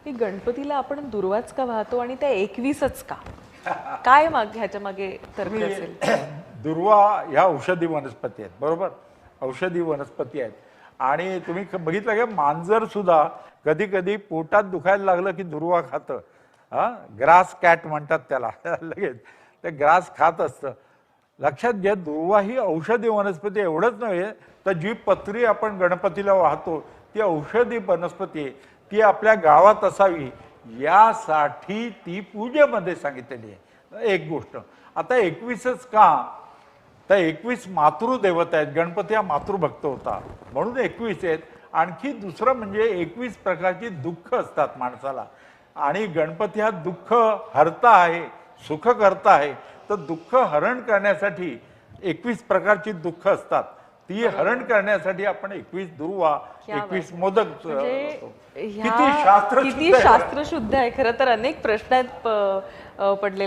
की गणपतीला आपण दुर्वाच का वाहतो आणि त्या 21च का? काय ह्याच्या मागे तर्क असेल? दुर्वा ह्या औषधी वनस्पती आहेत, बरोबर? औषधी वनस्पती आहेत. आणि तुम्ही बघितलं की मांजर सुद्धा कधी कधी पोटात दुखायला लागलं की दुर्वा खातं. ग्रास कॅट म्हणतात त्याला लगेच ते ग्रास खात असतं. लक्षात घ्या, दुर्वा ही औषधी वनस्पती एवढंच नव्हे तर जी पत्री आपण गणपतीला वाहतो ती औषधी वनस्पती आहे. ती आपल्या गावात असावी यासाठी ती पूजेमध्ये सांगितलेली आहे. एक गोष्ट. आता 21च का? तर 21 मातृदेवता आहेत. गणपती हा मातृभक्त होता म्हणून 21 आहेत. आणखी दुसरं म्हणजे 21 प्रकारची दुःख असतात माणसाला, आणि गणपती हा दुःख हरता आहे, सुख करता आहे. तर दुःख हरण करण्यासाठी 21 प्रकारची दुःख असतात. ती हरण करण्यासाठी आपण 21 दुर्वा, 21 मोदक. किती किती शास्त्र शास्त्रशुद्ध आहे. खरं तर अनेक प्रश्न आहेत पडलेले.